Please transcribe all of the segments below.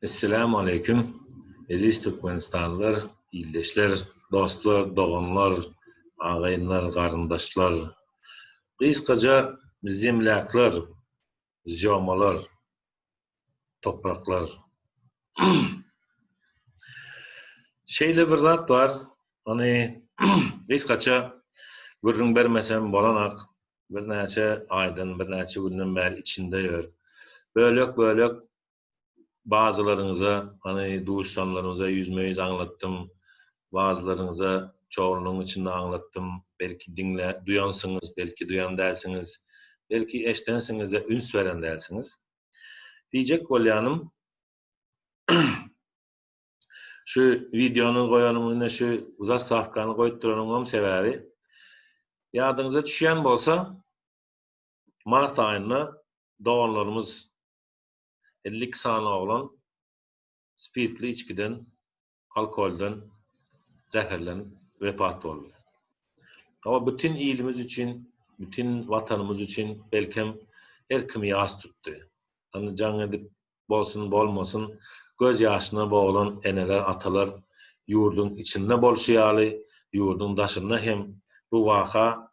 Esselamu aleyküm. Aziz Türkmenistanlılar, ildeşler, dostlar, doğanlar, ağayınlar, qarındaşlar. Kıskaca zimlaklar, zomalar, topraklar. Şeyle bir zat var. Hani kıskaca gürrün bermesem bolanak bir näçe aýdan, bir näçe günden bäri içinde ýör. Bölök bazılarınıza hani duşanlarınıza yüzmeyi anlattım. Bazılarınıza çoğunluğun içinde anlattım. Belki duyansınız, belki duyan dersiniz. Belki eştensiniz de üns veren dersiniz. Diyecek bolyanım şu videonun koyanımına şu uzak safkanı koyutturanımın sebebi yadınıza düşen bolsa Mart ayında doğanlarımız 50 sany olan spirtli içkiden, alkolden zäherlenip wepat boldy. Ama bütün iyilimiz için, bütün vatanımız için belkem her kimi ýas tutdy. Hani can edip bolsun bolmasın, göz ýaşyna boğulan eneler, atalar yurdun içinde bolşýaly, yurdun daşynda hem bu waka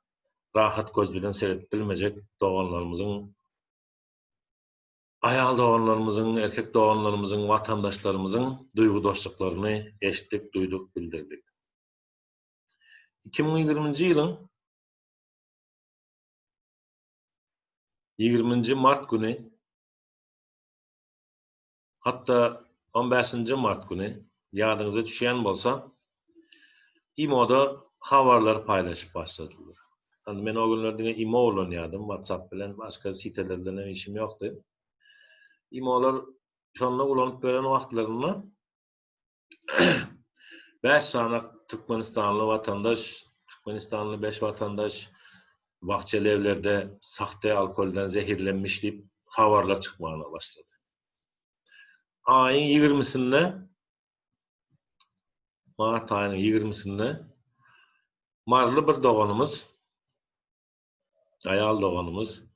rahat göz bilen seyretdirilmejek doğanlarımızın, ayal doğanlarımızın, erkek doğanlarımızın, vatandaşlarımızın duygudaşlyklaryny eşitdik, duyduk, bildirdik. 2020-nji ýylyň 20 Mart günü, hatta 15 Mart günü ýadyňyza düşýän bolsa, IMO'da habarlar paylaşıp başladylar. Yani men o günlerde IMO ulanýardym, WhatsApp bilen, başka sitelerden işim ýokdy. IMO'lar şonda ulanyp beren wagtlarynda 5 sanak Türkmenistanly watandaş, Türkmenistanly 5 watandaş bahçeli evlerde sahte alkolden zehirlenmiş deyip habarlar çıkmaya başladı. Ayın 20'sinde Mart ayının 20'sinde marlı bir doğanımız, ayal doğanımız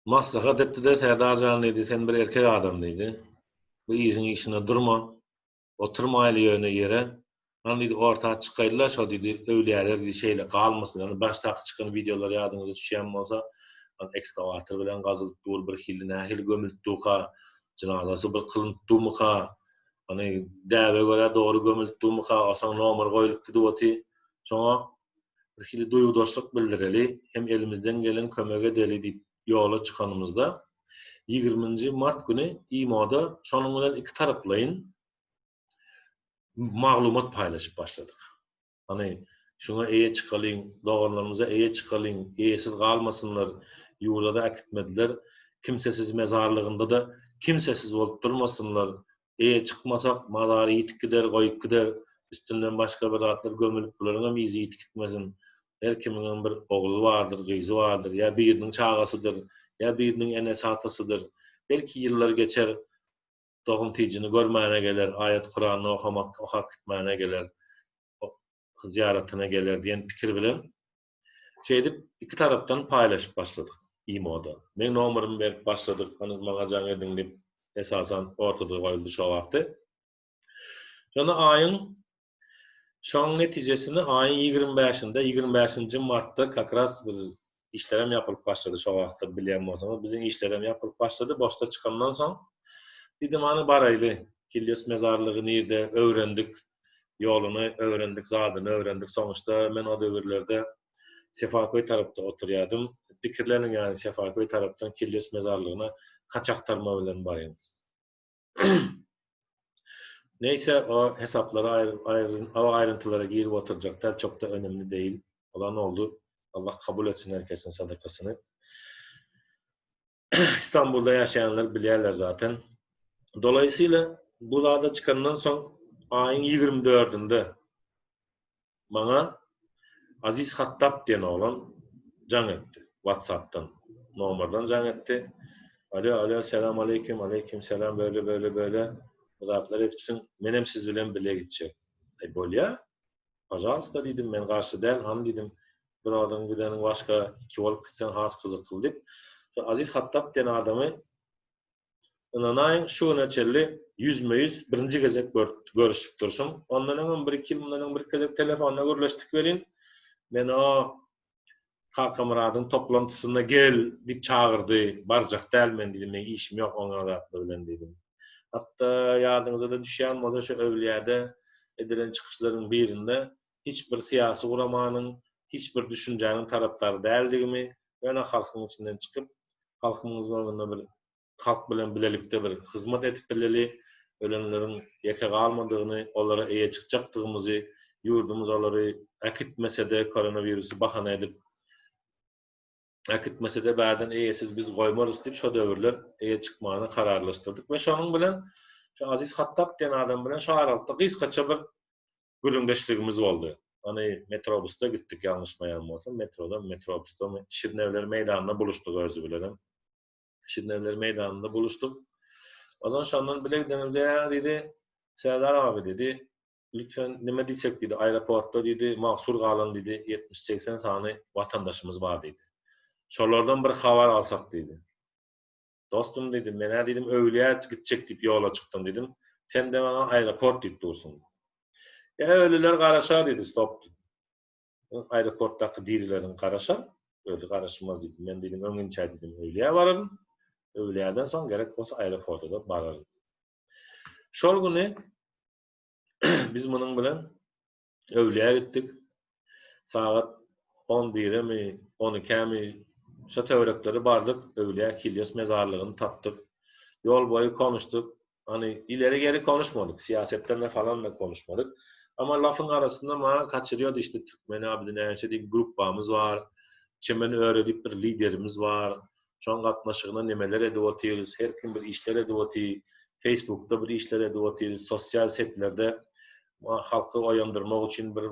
maslahat etti de Serdar Canlıydı, sen bir erkek adamlıydı. Bu izin işine durma, oturma aile yere. Hani ortaya çıkaydılar, şo dedi, öyleyler şeyle kalmasın. Yani baştaki çıkan videolar yadınıza düşen olsa, ekskavatör bilen gazılıp dur bir hili nahil gömültdüka, cenazası bir kılıntıdumuka, hani däwe göre doğru gömültdumuka, asan nomar goýulyp gidýärdi. Şoňa bir hili duýgudaşlyk bildireli, hem elimizden gelen kömege deli diýip ýola çıkanymızda 20 Mart günü IMO'da şonuň bilen iki taraplayın maglumat paylaşıp başladık. Hani şuna eýe çıkalyň, doğanlarımıza eýe çıkalyň, eýesiz galmasınlar, ýurda da akitmediler. Kimsesiz mezarlygynda da kimsesiz bolup durmasınlar. Eýe çıkmasak madary ýitip gider, goýup gider. Üstünden başka bir zatlar gömülüp bularına bizi ýitip gitmesin. Her kiminin bir ogly bardyr, gyzy bardyr, ya biriniň çagasydyr, ya biriniň enesi atasydyr. Belki ýyllar geçer, doğum tecini görmäne geler, ayet Kur'an'ı okak gitmäne geler, ziyaretine geler diyen pikir bilen şeydip iki taraftan paylaşıp başladık IMO'da. Men nomerymy berip başladık, hani maňa jaň edin dip esasan ortada goýuldy şo wagty. Şonu ayın şoň netijesini ayın 25'inde 25. Mart'ta kakras bir işlerem yapılıp başladı şo wagtda bilýän bolsaňyz. Bizim işlerem yapılıp başladı. Boşta çıkandan soň didim hani baraýly, Kilyos mezarlygy nirde öwrendik, ýoluny öwrendik, zadyny öwrendik. Soňuşda men o döwürlerde Sefaköy tarapda oturýardym. Pikirleriň ýani Sefaköy tarapdan Kilyos mezarlygyna kaçaktarma bilen barýan. Neyse o hesaplara ayrıntılara girip oturacaklar çok da önemli değil. Olan oldu. Allah kabul etsin herkesin sadakasını. İstanbul'da yaşayanlar bilirler zaten. Dolayısıyla bu dağda çıkandan son ayın 24'ünde bana Aziz Hattab diyen oğlan can etti. WhatsApp'tan, nomerden can etti. Alo, selam aleyküm, aleyküm selam, böyle. Muzaflar etipsin, menem siz bilen bile gidecek. Bolya, pazarsta dedim, men karşı del, han dedim, bir adam gidenin başka iki olup gitsen has kızık kıl deyip. Aziz Hattab diyen adamı Nanay şu neçeli 100 birinci gezek görüşüp dursun. Ondan hemen 1-2 yıl bundan bir gezek telefonla görüştük verin. Men o Kakamradın toplantısına gel dip çağırdı. Barjak del men dedim. Men işim yok ona da bilen dedim. Hatta yadınıza da düşýän bolsa şu Öwliýäde edilen çıkışların birinde hiçbir siyasi uramanın, hiçbir düşüncenin taraftarı däldigimi, ýöne halkyň içinden çıkıp halkymyz bagynda bir halk bilen bilelikde bir hyzmat etip bileli, ölenlerin ýeke galmadygyny, olara eýe çykjakdygymyzy, ýurdumyz olary akitmese de koronavirusy bahana edip akitmese de bäzen eýesiz biz goýmarys diýip şo döwürler eýe çykmagyny kararlaşdyrdyk we şonuň bilen şu Aziz Hattab diýen adam bilen şu aralykda gysgaça bir gürüňdeşligimiz boldy. Hani metrobusda gittik ýalňyşmaýan bolsam, metrobusda Şirnewler meýdanynda buluşdyk özü bilen. Şirnewler meýdanynda buluşdyk. Ondan şondan bilegdenimde diýdi, Serdar abi dedi, lütfen nime diýsek diýdi, aeroportda diýdi, mahsur galan diýdi, 70-80 sany watandaşymyz bar diýdi. Şolardan bir habar alsak diýdi. Dostum dedim, men dedim Öwliýä gitjek diýip ýola çykdym dedim. Sen de bana aeroport diýip dursun. Öwliler garaşar dedi, stop. Aeroportdaky diýrilerin garaşar, öyle garaşmaz dedim. Men dedim öňünçe dedim Öwliýä bararyn. Öwliýäden soň gerek bolsa aeroportda da bararyn. Şol güni biz munyň bilen Öwliýä gitdik. Saat 11'e mi, 12'e mi şu töwerekleri bardyk, Öwliýä Kilyas mezarlygyny tapdyk. Yol boyu konuştuk. Hani ileri geri konuşmadık. Siyasetten de falan da konuşmadık. Ama lafın arasında bana kaçırıyordu işte Türkmen abidin näçe diýip grupamız var. Çemeni öğredip bir liderimiz var. Şoň gatnaşygyna nemeler edip otyrys, her kim bir işler edip otyr. Facebook'ta bir işler edip otyr, sosial setlerde halky oyandyrmak üçin bir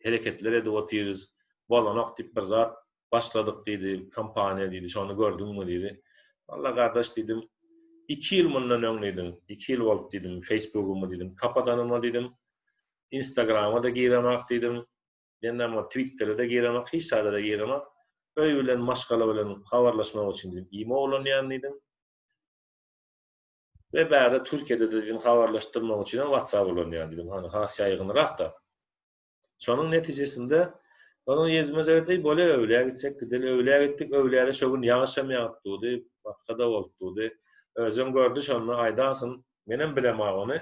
hareketler edip otyrys. Bolanak diýip bir zat başladyk diýdi, kampaniýa diýdi, şonu gördüňmi diýdi. Walla gardaş diýdim, 2 ýyl mundan öňledim, 2 ýyl bolup diýdim, Facebook'umy diýdim, kapatanyma diýdim, Instagram'a da giremek diýdim, ýa-da Twitter'e de giremek, hiç sada da giremek. Öý bilen maşgala bilen habarlaşmak üçin diýdim, imo bolanýan diýdim. Ve bäde Türkiýede de diýdim habarlaşdyrmak üçin WhatsApp bolanýan diýdim, hani has ýaýgynrak da. Şonuň netijesinde onun yetmez evet böyle Öwliýä gitsek gideli Öwliýä gittik Öwliýäde şu gün ýaşamaýapdy, başga da boldy. Özüm gördü şonu aýdasyn. Menem bilemag ony.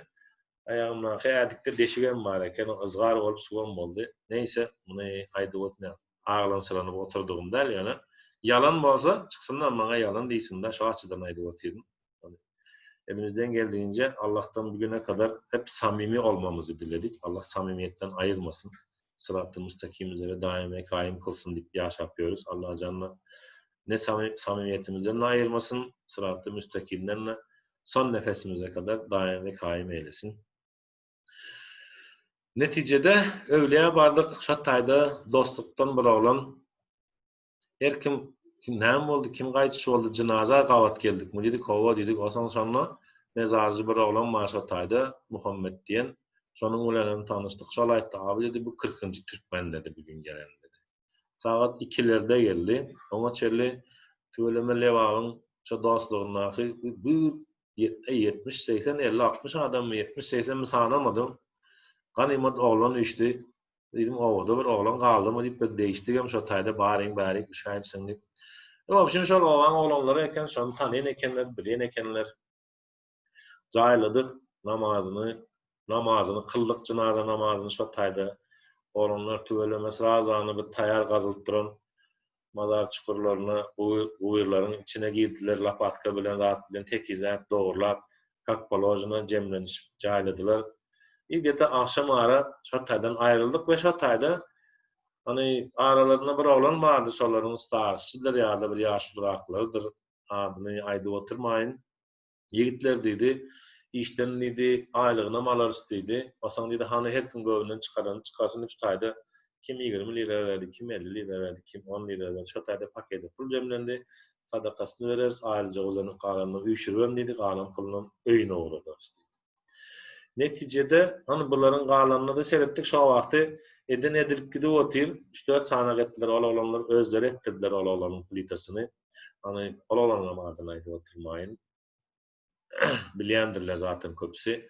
Aýagymdan hädikde deşigem bar eken, ızgar bolup suwam boldy. Neyse, muny aýdyp otna. Ağlansylanyp oturdygymda ýa-ni yalan bolsa çyksyňdan maňa yalan diýsin de, şu açydan aýdyp otyrym. Elimizden geldiğince Allah'tan bugüne kadar hep samimi olmamızı diledik. Allah samimiyetten ayırmasın. Sırat-ı müstakim üzere daimi kaim kılsın diye yaşapıyoruz. Allah canına ne samimiyetimizden ayırmasın. Sırat-ı müstakimden son nefesimize kadar daimi ve kaim eylesin. Neticede Öwliýä bardyk. Şo taýda dostluktan bir oglan her kim näme boldy, kim gaýtşy boldy, jynaza gawat geldik. Bu dedik, hawa dedik, osan sonra mezarcı bir oglan maşa taýda Muhammed diýen. Şonuň bilen tanışdyk. Şol aýtdy, "Abi" dedi, "bu 40-njy türkmen" dedi, "bugün gelen" dedi. Saat 2'lerde geldi. Oňa çelli töweleme lewagyň şo dostlugyny bu 70, 80, 50, 60 adam 70, 80 mi sanamadym. Ganymat oglan üçdi. Dedim, "Owada bir oglan galdymy?" diýip bir değişdigem şo taýda baryň şaýpsyň diýip. Şimdi şol oglanlary eken, şonu tanýan ekenler, bilen ekenler. Jaýladyk namazyny kıldyk, jynaza namazyny şo taýda. Olanlar töwelemesi razany bir taýar gazylypdyran mazar çukurlaryna uýurlaryň içine girdiler, lapatka bilen, zat bilen tekizläp, dogurlap, kak polojyna jemlenip jaýladylar. Ýa-da akşam ara şo taýdan aýryldyk we şo taýda hani aralaryna bir oglan bardy, şolaryň starşydyr ýa-da bir ýaşlyraklardyr. Adyny aýdyp oturmaýyn. Ýigitler diýdi, işden diýdi, aýlygyna malar istedi. Osaň diýdi, "Hany her kim göwünden çykarsyn üç taýda kim 20 lira berdi, kim 50 lira berdi, kim 10 lira berdi. Şo taýda paketde pul jemlendi. Sadakasyny bereriz, aýlyca uzanyp galanyny üýşürem" diýdi, galan puluny öýüne uğradar. Neticede hani buların galanını da seyrettik. Şo wagty eden edilip gidip otyr. 3-4 sana etdiler, olanlar özleri etdirdiler olanyň plitasyny. Hani olanlar madyny aýdyp oturmaýyn. bilýändirler zaten köpüsi.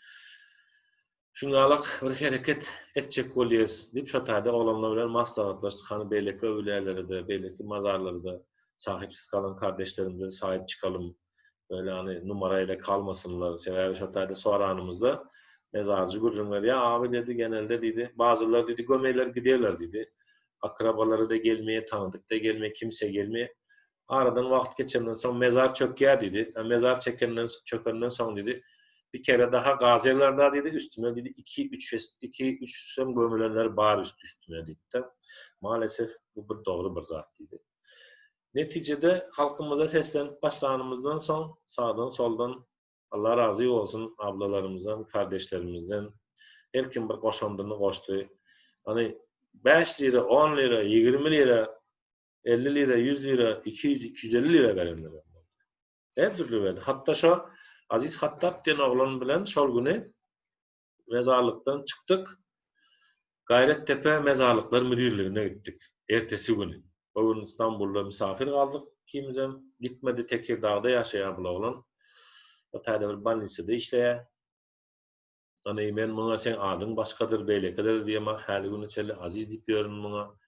Şuňalyk bir hereket etjek bolýarys diýip şo taýda olanlar bilen maslahatlaşdyk. Hani beýleki öwlälerde, beýleki mazarlarda sahipsiz kalan kardeşlerimize sahip çıkalım. Böyle hani numarayla kalmasınlar. Sebäbi şo taýda soranymyzda mezarcı gurrunlar ya abi dedi genelde dedi. Bazıları dedi gömeyler gidiyorlar dedi. Akrabaları da gelmeye, tanıdık da gelmeye, kimse gelmeye. Aradan wagt geçenden soň mezar çökýär dedi. Mezar çökenden soň dedi. Bir kere daha gazilerler dedi üstüne dedi 2-3 sem gömülenler bar üstüne dedi. Maalesef bu bir doğru bir zat dedi. Neticede halkımıza seslenip başlanımızdan son sağdan soldan Allah razı olsun ablalarımızdan, kardeşlerimizden her kim bir koşandığını koştu. Hani 5 lira, 10 lira, 20 lira, 50 lira, 100 lira, 200, 250 lira verenler. Her türlü verdi. Hatta şu Aziz Hattab diyen oğlan bilen şol günü mezarlıktan çıktık. Gayrettepe Mezarlıklar Müdürlüğü'ne gittik. Ertesi günü. O gün İstanbul'da misafir kaldık. Kimizem gitmedi Tekirdağ'da yaşayan bu oğlan. O taýda bir balnisede işleýär. Hani men muňa sen adyň başgadyr beýlekeler diýemä, häli günü çeli Aziz diýip ýörün muňa.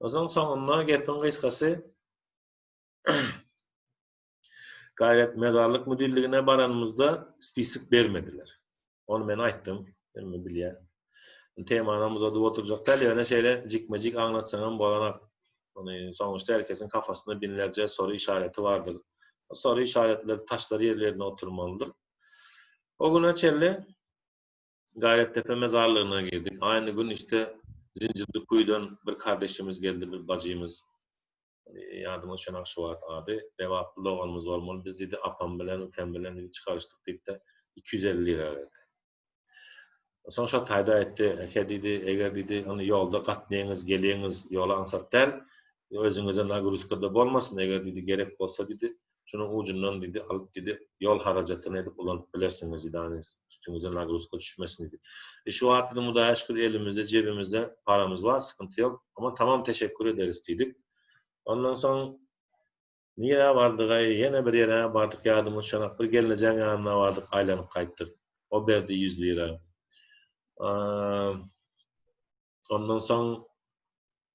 Ozaň soňunda gepin gysgasy Gayret Mezarlık Müdürlüğüne baranymyzda spisik bermediler. Onu men aýtdym, men bilýär. Temanamyza da oturjak da ýene şeýle jikmejik aňlatsaňam bolanak. Hani soňçta herkesin kafasynda binlerce soru işareti vardır. O soru işaretleri taşları yerlerine oturmalıdır. O güne çelli Gayrettepe mezarlığına girdik. Aynı gün işte Zincirlikuyu'dan bir kardeşimiz geldi, bir bacımız. Yardıma şonak şu var abi. Devaplı oğlumuz olmalı. Biz dedi apam bilen, ukem bilen dedi, çıkarıştık deyip de 250 lira verdi. Sonra şu tayda etti. Eke dedi, eğer dedi hani yolda katlayınız, geliyiniz, yola ansat der. Özünüze naguruzkada bolmasın. Eğer dedi gerek olsa dedi. Şunun ucundan dedi alıp dedi yol haracatını edip kullanıp bilersiniz dedi. Üstünüze nagruzka düşmesin dedi. Şu vaatinde muda şükür elimizde, cebimizde paramız var, sıkıntı yok. Ama tamam teşekkür ederiz dedik. Ondan sonra niye vardık ay? Yine bir yere vardık yardımı şanak. Bir gelineceğin yanına vardık, aylanıp kayıttık. O verdi 100 lira. Ondan sonra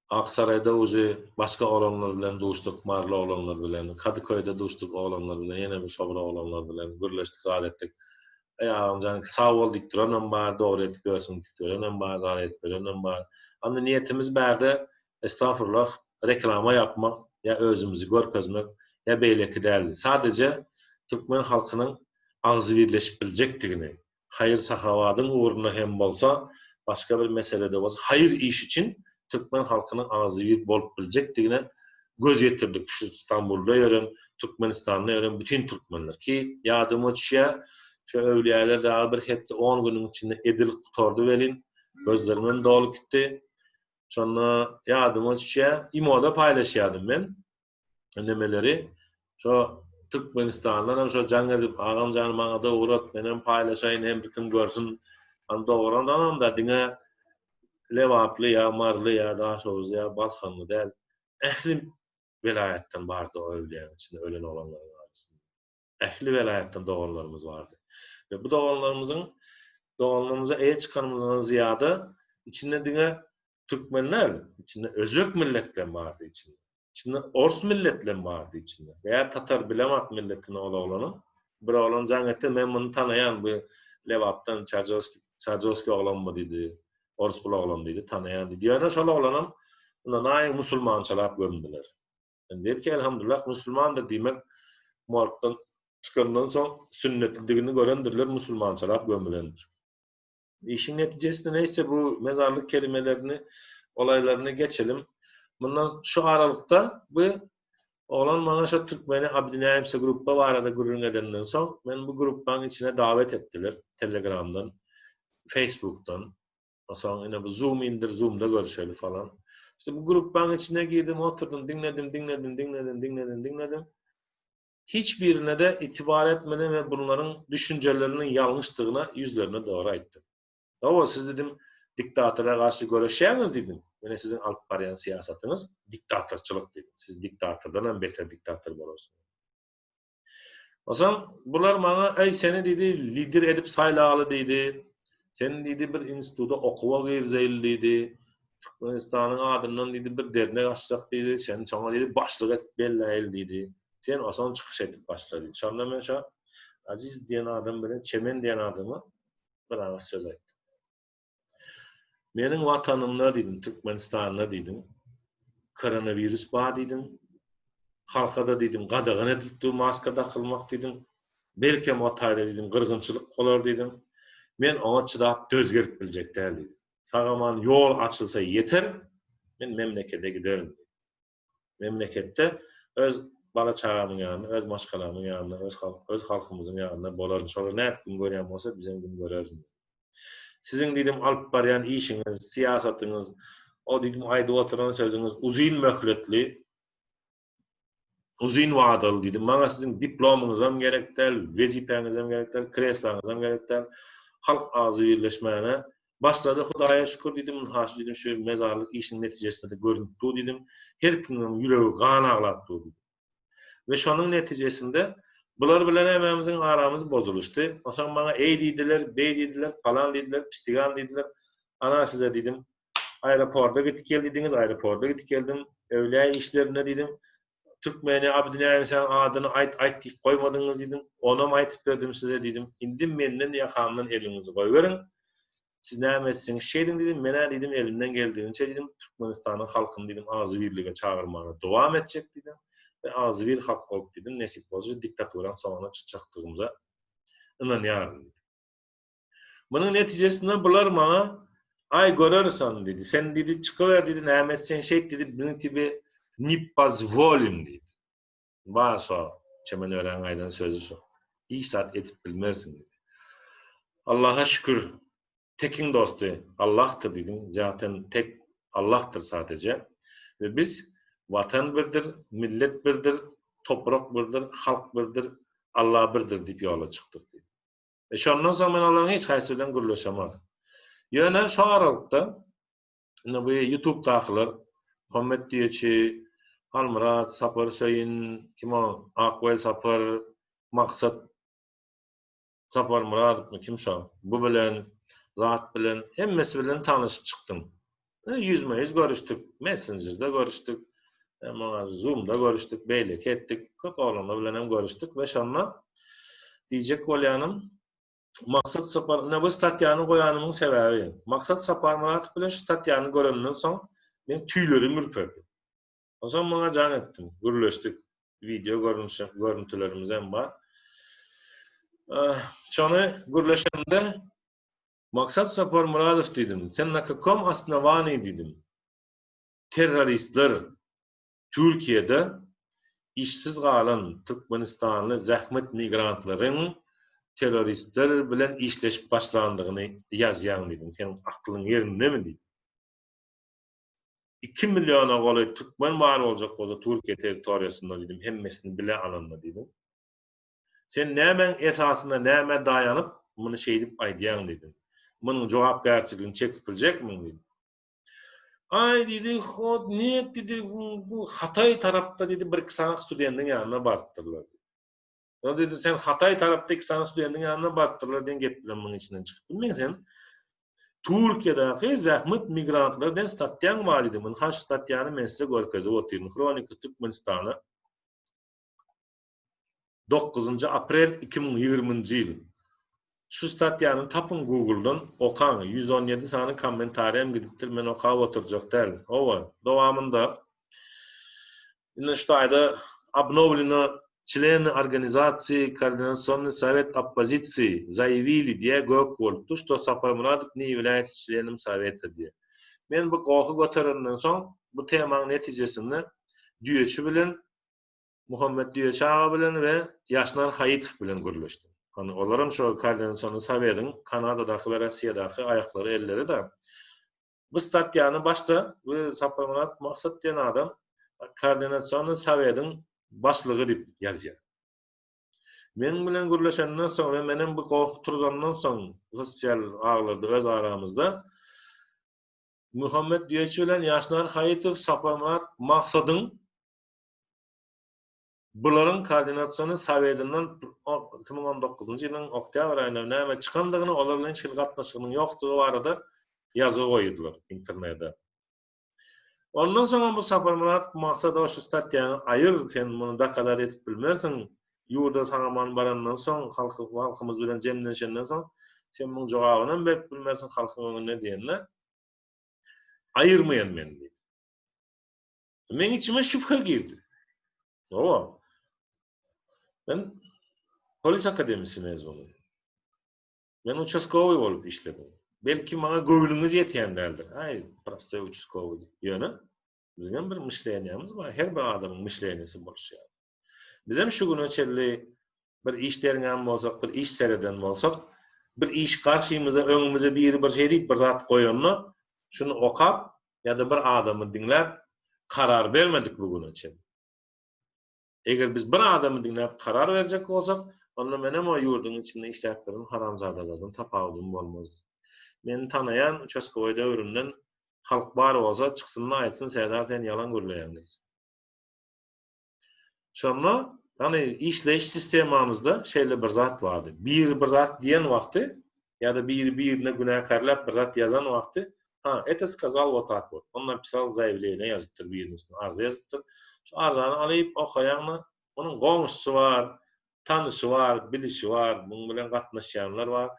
Aksaray'da ucu başka oğlanlar bilen duştuk, marlı oğlanlar bilen, Kadıköy'de duştuk oğlanlar bilen, yine bir şobra oğlanlar bilen, birleştik, zar ettik. Amcan sağ ol dik duranım var, doğru edip görsün dik duranım var, zar edip duranım var. Anlı niyetimiz berde, estağfurullah, reklama yapmak, ya özümüzü görkezmek, ya beyleki değerli. Sadece Türkmen halkının ağzı birleşip bilecektiğini, hayır sahavadın uğruna hem bolsa, başka bir meselede olsa, hayır iş için, Türkmen halkının ağzı bir bolup bilecekdiğine göz yetirdik. Şu İstanbul'da yörün, Türkmenistan'da yörün, bütün Türkmenler ki yardımı düşüyor. Şu öwliýalar da bir hepde 10 günün içinde edil tutardı velin. Gözlerinden dolup gitti. Sonra yardımı düşüyor. İmo'da paylaşıyordum ben. Nemeleri. Şu Türkmenistan'dan şu can edip ağam canım bana da uğrat. Benim paylaşayın hem bir kim görsün. Doğrudan da dine Levaplı ya, marlı ya, daha soğuz ya, balkanlı değil. Ehli velayetten vardı o evliyanın içinde, ölen olanların arasında. Ehli velayetten doğanlarımız vardı. Ve bu doğanlarımıza eye çıkanımızdan ziyade içinde dine Türkmenler, içinde Özbek milletler vardı içinde. İçinde Ors milletler vardı içinde. Veya Tatar Bilemak milletine olanı. Bir oğlan zannette ben bunu tanıyan bu Levap'tan Çarjovski oğlan mı dedi. Ors bula oğlan dedi, tanıyan dedi. Yani şola oğlanım, bundan ayın musulmançalar gömdüler. Yani dedi ki elhamdülillah musulman da demek muarttan çıkandan son sünnetliğini görendirler, musulmançalar gömülendir. İşin neticesinde neyse bu mezarlık kelimelerini, olaylarını geçelim. Bundan şu aralıkta bu oğlan bana şu Türkmeni Abdinayimse grupta var arada gururun edenden son ben bu gruptan içine davet ettiler. Telegram'dan, Facebook'tan. Sonra yine bu Zoom indir, Zoom'da görüşelim falan. İşte bu gruptan içine girdim, oturdum, dinledim. Hiçbirine de itibar etmedim ve bunların düşüncelerinin yanlışlığına yüzlerine doğru ettim. Ama siz dedim diktatöre karşı görüşeceğiniz dedim. Yine sizin alıp barayan siyasetiniz diktatörçülük dedim. Siz diktatörden en beter diktatör olursunuz. Osan bular bana ey seni dedi lider edip saylalı dedi. Sen dedi bir institutda okuwa girjeyli dedi. Türkmenistan'ın adından dedi bir dernek açsak dedi. Sen çoňa dedi başlyk etip belläýil dedi. Sen osan çykyş etip başla dedi. Şonda men şo Aziz diýen adam bilen Çemen diýen adamy bir ağız söz aýtdym. Meniň watanymda dedim, Türkmenistanda dedim, koronavirus bar dedim. Halka da dedim, gadagyn edildi, maska takylmak dedim. Belkem otayda dedim, gırgınçılık bolar dedim. Men ona çydap dözgerip biljek däl dedim. Sagaman yol açylsa yeter, men memlekete giderim. Memlekette öz bala çağamyň ýanyna, öz maşgalamyň ýanyna, öz halkymyzyň ýanyna bolar. Şolar näp gün görýän bolsa bizen gün görerim. Sizin dedim alyp barýan işiňiz, siýasatyňyz, o dedim aýdyp oturan sözüňiz uzyn möhletli, uzyn wadaly dedim. Maňa sizin diplomuňyz hem gerek däl, wezipeňiz hem gerek däl, kreslaňyz hem gerek däl. Halk azy birleşmäne başlady. Hudaýa şükür dedim, haş dedim şu mezarlyk işiniň netijesinde görünipdi dedim. Her kimiň ýüregi gan aglatdy dedim. Ve şonun netijesinde bular bilen hemimiziň aramyz bozuluşdy. Oşan maňa ey diýdiler, bey diýdiler, falan diýdiler, pistigan diýdiler. Ana size dedim, aeroportda gitip geldiňiz, aeroportda gitip geldim. Öwlä işlerine dedim. Türkmeni Abdinäm sen adyny aýtyp goýmadyňyz dedim. Onam aýtyp berdim size dedim. Indi menden ýakamdan eliňizi goýberin. Siz näme etseňiz şeýdiň dedim. Mene dedim elimden geldiğince dedim Türkmenistanyň halkyny dedim azy birlige çağırmagy dowam etjek dedim. Ve azy bir hak bolup dedim. Nesip bolsa diktaturan soňuna çykjagdygymyza inanýarym. Bunun netijesinde bular maňa ay görersen dedi. Sen dedi çykyber dedi näme etseň şeýt dedi. Benim gibi не позволим dedi. Başa çemen ören aydan sözü şu. İhsat etip bilmersin dedi. Allah'a şükür. Tekin dostu Allah'tır dedim. Zaten tek Allah'tır sadece. Ve biz vatan birdir, millet birdir, toprak birdir, halk birdir, Allah birdir deyip yola çıktık dedi. Ve şondan sonra men onların hiç haýsy bilen gürleşemedim. Ýöne şu aralykda bu YouTube taýylar Muhammed diýeçi, Almurat, Sapar Hüseyin, kim o? Akwel Sapar, Maksat Sapar Murat, kim şo? Bu bilen, zat bilen, hemmesi bilen tanışıp çıktım. Yüzme-yüz görüştük, Messenger'da görüştük, Zoom'da görüştük, beýlek etdik, köp oğlanlar bilen hem görüştük ve şonda diýjek bolýanym, Maksat Sapar, ne bu statýany goýanymyň sebäbi. Maksat Sapar Murat bilen şu statýany görenden soň men tüýlerim ürperdi. O zaman maňa jan etdim, gürleşdik, video görüntülerimiz hem bar. Şonu gürleşende Maksat Sapar Muradov dedim, sen na kakom asnavani dedim. Teröristler Türkiye'de işsiz galan Türkmenistanly zähmet migrantlaryň teröristler bilen işleşip başlandygyny ýazýan dedim. Sen aklyň ýerindemi dedim. 2 milyona goly Türkmen bar boljak bolsa Türkiýe territoriýasynda dedim, hemmesini bile alanma dedim. Sen näme esasynda näme daýanyp muny şeýdip aýdýan dedim. Munyň jogapkärçiligini çekip biljekmi dedim. Ay dedi, hod niýet dedi, bu Hatay tarapda dedi bir sanak studentin ýanyna bartdyrlar. O dedi sen Hatay tarapdaky sanak studentin ýanyna bartdyrlar diýen gep bilen munyň içinden çykdy. Men sen Türkiýedäki zähmet migrantlardan statýaň bar idi. Muny haş statýany men size görkezip otyryn. Kronika Türkmenistany 9 aprel 2020-njy ýyl. Şu statýany tapyn Google'dan okan 117 sany kommentariýam gidipdir. Men okap oturjak däl. Owa dowamında indi şu aýda обновлено члены организации Координационный совет оппозиции заявили diye gök bolupdy, что Sapar Muradov не является членом совета diye. Men bu gowy göterenden soň bu temaň netijesinde Düýeçi bilen Muhammed Düýeçi ağa bilen we Ýaşnar Haýytow bilen görleşdim. Hani olaram şu Koordinasyonly Sowetiň Kanadadaky we Rossiýadaky aýaklary elleri de. Bu statýany başda bu Sapar Muradov maksat diýen adam Koordinasyonly Sowetiň başlygy dip ýazýar. Men bilen gürleşenden soň we menen bu gowy turgandan soň sosial ağlarda öz aramyzda Muhammed Düýeçi bilen Ýaşnar Haýytow Sapar Murat maksadyň Buların koordinasyonu Sowetinden 2019 ýylyň oktyabr aýynda näme çykandygyny, olarlaryň hiç gatnaşygynyň ýokdugy barada ýazy goýdular internetde. Ondan soň bu saparmat maksady şu statýany aýyr, sen muny da kadar etip bilmersiň. Ýurda sagaman barandan soň halkymyz bilen jemlenşenden soň sen muny jogabyny berip bilmersiň halkyň öňünde diýenler. Aýyrmaýan men diýdi. Men içime şüphe girdi. O. Ben polis akademisi mezunuyum. Ben uçaskowy bolup işledim. Belki maňa göwülüňiz ýetýän däldir. Ay, prostoy uçaskowy. Ýöne bizden bir mişleýänimiz bar. Her bir adamyň mişleýänisi bolýar. Bizem şu güne çelli bir iş derňän bolsak, bir iş sereden bolsak, bir iş karşymyza, öňümüze bir şey diýip bir zat goýanna, şunu okap ýa-da bir adamy dinläp karar bermedik bu güne çelli. Eger biz bir adamy dinläp karar berjek bolsak, onda menem o ýurduň içinde işläpdirin haramzadalardan tapawdym bolmaz. Meni tanayan uçaskowy döwründen halk bar bolsa çyksyny aýtsyn, "Serdar sen ýalan gürleýändir." Şonda, ýani işleýiş sistemamyzda şeýle bir zat bardy. Bir zat diýen wagty ýa-da birine günäkarlap bir zat ýazan wagty, это сказал вот так вот. Он написал заявление, ýazypdyr biriniň üstüne, arza ýazypdyr. Şu arzany alyp okaýanla, onuň goňuşçy bar, tanysy bar, bilişi bar, muň bilen gatnaşýanlar bar.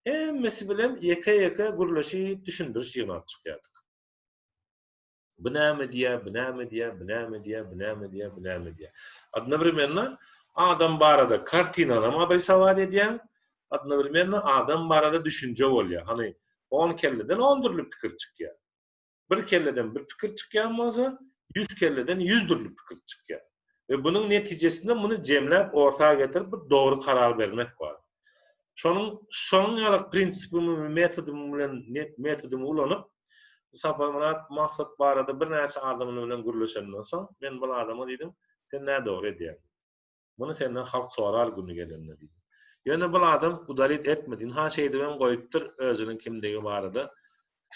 Hemmesi bilen ýeke gürleşip düşündürüş ýygnap çykýardyk. Bu näme diýär. Одновременно adam barada kartinanam abrysowat edýän, одновременно adam barada düşünje bolýar. Hani 10 kelleden 10 türlü pikir çykýar. Bir kelleden bir pikir çykýan bolsa, 100 kelleden 100 türlü pikir çykýar. Ve bunyň netijesinde muny jemläp ortaga getirip bir dogry karar bermek bar. Şonuň ýaly prinsipimi, metodumy ulanyp, saparmat maksat barada bir näçe adamlar bilen gürleşenden soň, men bu adama diýdim, sen näde dogry edýän? Muny senden halk sorar güni gelende diýdim. Ýöne bu adam udalit etmedi. Ha şeýdi ben goýupdyr özüniň kimdigi barada.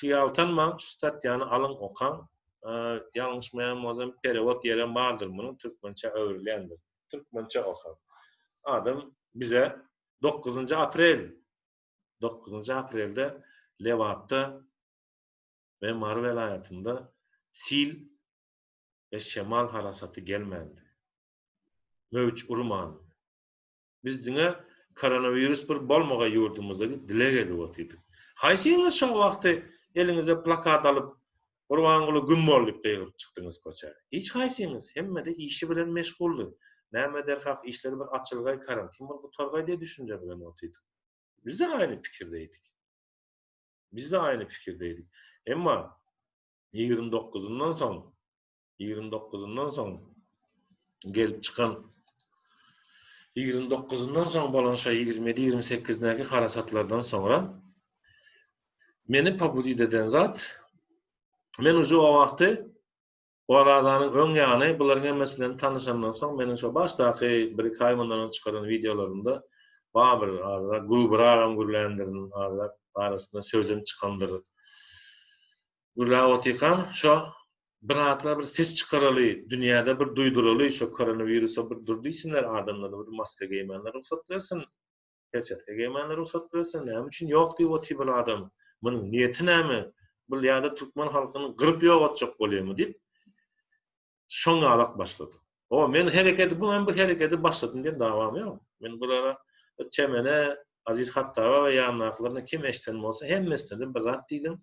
Şiýaltanma, şu statýany alyň okan, ýalňyşmaýan bolsam perewod ýeren bardyr muny türkmençe öwrülýändir. Türkmençe okan. Adam bize 9 aprelde Lewatda ve Mar welaýatynda sil ve şemal harasaty gelmedi. Mövç urman. Biz diňe koronavirus bir bolmaga ýurdumyzda dile gelip otyrdyk. Haýsyňyz şo wagty eliňize plakat alyp Urbanguly gün bolup beýip çykdyňyz koçary. Hiç haýsyňyz hemmede işi bilen meşguldy. Näme derhaq işleri bir açylgay karantin bu targay diye düşünje bilen otyrdyk. Biz de aynı pikirdeydik. Emma 29'undan soň gelip çıkan 29'undan soň bolan şo 27-28-näki harasatlardan sonra meni pobudit eden zat, men uju o wagty o arazanyň öň ýagyny bularyň hemmesi bilen tanışandan soň meniň şo başdaky bir kaýmandan çykaran videolarymda bir azra gurubram gürlendirin arasynda sözüm çykandyr. Gurla otykan şo bir atla bir ses çykaraly, dünýäde bir duýduraly şo koronawirusa bir durdysyňlar adamlara bir maska giýmenler ruhsat bersin. Peçetke giýmenler ruhsat bersin. Näme üçin ýok diýip otyp bir adam. Munyň niýeti näme? Bu ýa-da türkmen halkyny gyryp ýogatjak bolýarmy diýip şoňa alak başlady. Men bu hereketi başladym diýen dawam ýok. Men bulara çemene Aziz Hattawa we ýanlaklaryna kim eşden bolsa hemmesinden bir zat diýdim.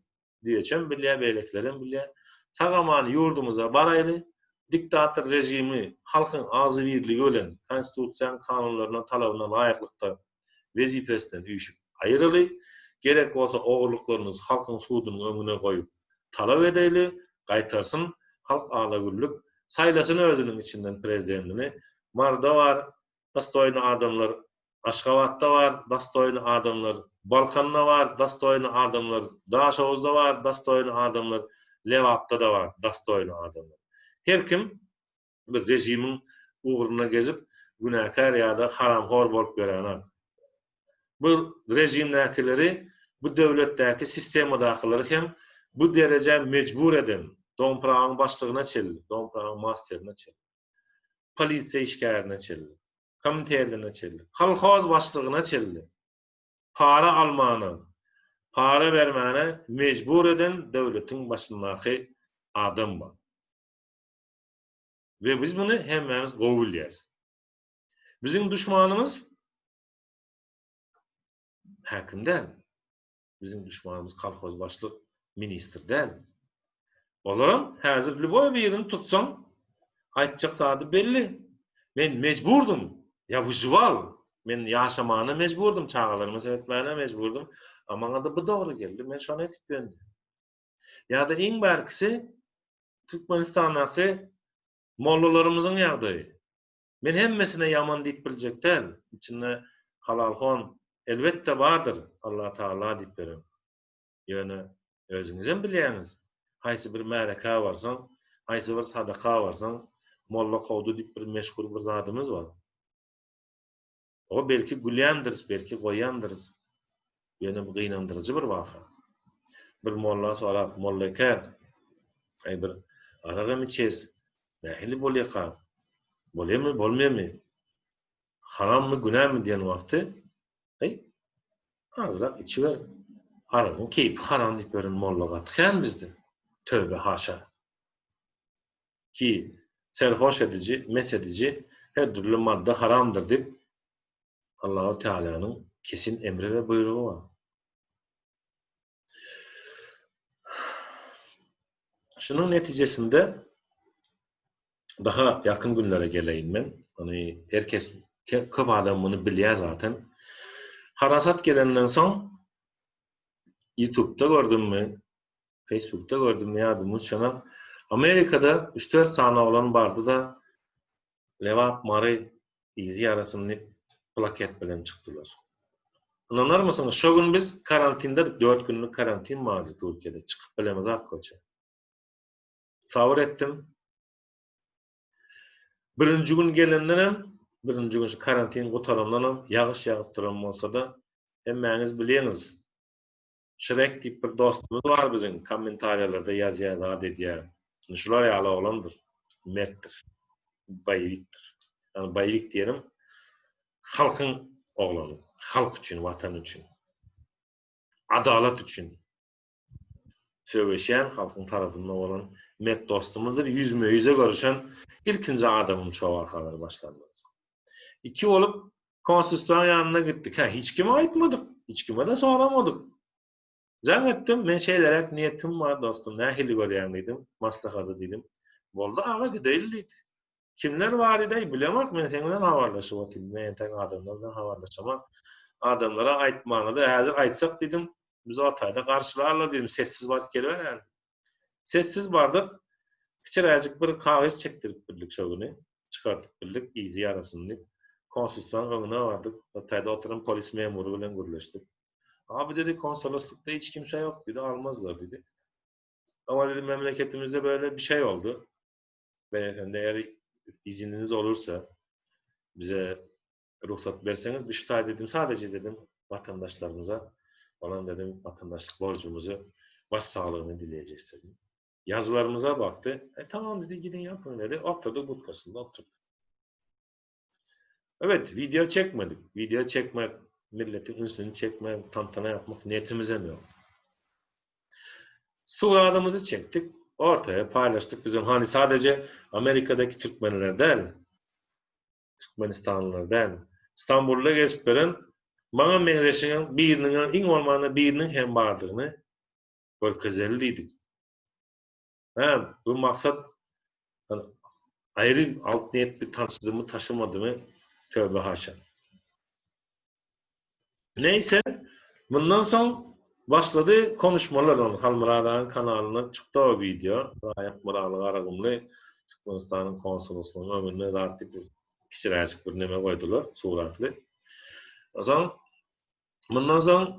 Diýeçem bilýär, beýleklerim bilýär. Sagaman ýurdumuza baraýly, diktator rejimi halkyň azy birligi bilen konstitusiýa kanunlaryna talabyna laýyklykda wezipesinden üýşüp aýyraly. Gerek bolsa ogurlyklaryny halkyň sudunyň öňüne goýup talap edeli, gaýtarsyn halk alagürlük saylasyn özüniň içinden prezidentini. Marda bar, dastoýny adamlar, Aşgabatda bar, dastoýny adamlar, Balkanda bar, dastoýny adamlar, Daşowuzda bar, dastoýny adamlar, Lewatda da bar, dastoýny adamlar. Her kim bir rejimiň uğruna gezip günäkär ýa-da haramhor bolup gelen. Bu rejimdäkileri, bu döwletdäki sistemadakyları hem bu derece mecbur eden, Domprağın başlygyna çeldi, Domprağın masterine çeldi. polisiya işgärine çeldi. Komiterlerine çeldi. Kolhoz başlygına çeldi. Para almany, para bermäne mejbur eden döwletiň başyndaky adam bar. Ve biz bunu hemmemiz gowulýarys. Bizim düşmanımız hakim değil. Bizim düşmanımız kolhoz başlyk ministr değil. Olaram häzir lüboy bir yerini tutsaň aýtjak zady belli. Men mejburdum. Ya vüjual. Men yaşamana mejburdum. Çağalarımı seyretmene mejburdum. Ama maňa da bu dogry geldi. Men şonu etip döndüm. Ya da iň barkisi Türkmenistandaky mollalarymyzyň ýagdaýy. Men hemmesine yaman diýip biljek däl. İçinde halalhon elbette bardır. Allah Taala diýip berer. Ýöne özüňizem bilýäňiz. Haýsy bir märeka barsaň, haýsy bir sadaka barsaň, molla gowdy diýip bir meşhur bir zadymyz bar. O belki gülýändir, belki goýandyr. Ýöne bu gynandyrjy bir waka. Bir molla sorap, mollaka, aý bir aragamy içes, nähili bolýaka? Bolýarmy, bolmaýarmy? Harammy, günämi diýen wagty, azrak içiber. Aragyn keýpi haram diýip beren molla gatykän bizde. Tövbe haşa. Ki serhoş edici, mesedici her türlü madde haramdır diýip Allah-u Teala'nın kesin emri ve buyruğu var. Şunun neticesinde daha yakın günlere geleyim ben. Hani herkes, köp adam bunu bilýär zaten. Harasat gelenden soň YouTube'da gördüm Facebook'ta gördüm ya bu şuna. Amerika'da 3-4 tane olan bardı da Levap Mari izi arasını plaket bilen çıktılar. Anlar mısınız? Şu gün biz karantinde 4 günlük karantin vardı Türkiye'de. Çıkıp bilemiz akkoça. Savur ettim. Birinci gün gelenlenem, birinci gün karantin kotaranlanem, yağış yağıp duran olsa da hemmeniz bilýäňiz. Şirek diýip bir dostumuz var biziň kommentarýalarda ýazýar zat edýär. Şular ýaly olandyr, mertdir, baýwikdir. Yani baýwik diýerim, halkyň oglany, halk üçin, watan üçin, adalet üçin söwüşen halkyň tarapyndan bolan mert dostumuzdur. Yüzme-yüze görüşen ilkinji adamym şu wakalar başlandy. İki olup konstitusiýa ýanyna gitdik. Hiç kime aýtmadyk, hiç kime de soramadyk. Can ettim, men şeýlerek niýetim bar dostum, nähili görýändim, maslahaty diýdim. Boldy, aga gideýildi. Kimler bar edi, bilemek, men seňden habarlaşyp otyrdy. Men teň adamlardan habarlaşamam. Adamlara aýtmany da häzir aýtsak diýdim, biz o taýda garşylarlar diýdim, sessiz baryp gelýär. Sessiz bardyk. Kiçiräjik bir kagaz çekdirip bildik şo güni. Çykartyp bildik, izi arasyny. Konstitusiýanyň öňüne bardyk. O taýda oturan polis memury bilen gürleşdik. Abi dedi konsoloslukta hiç kimse yok dedi, almazlar dedi. Ama dedi memleketimizde böyle bir şey oldu. Beyefendi eğer izniniz olursa bize ruhsat verseniz bir şutay dedim. Sadece dedim vatandaşlarımıza olan dedim vatandaşlık borcumuzu, başsağlığını dileyeceğiz dedim. Yazılarımıza baktı. Tamam dedi gidin yapın dedi. Oturdu budkasında oturdu. Evet video çekmedik. Video çekmek milletin ünsünü çekmek, tantana yapmak niyetimize mi yok? Suradımızı çektik, ortaya paylaştık bizim. Hani sadece Amerika'daki Türkmenler değil, Türkmenistanlılar değil, İstanbul'da geçip veren, bana menreşinin birinin, in olmanın birinin hem bardığını görkezeliydik. Bu maksat hani, ayrı alt niyet bir tanıştığımı taşımadığımı tövbe haşa. Neyse, bundan sonra başladı konuşmalar onun Halmıradağ'ın kanalına çıktı o video. Rayak Mıralı Aragumlu Türkmenistan'ın konsolosluğunun ömrüne zaten bir kişilercik bir neme koydular, suratlı. O zaman bundan sonra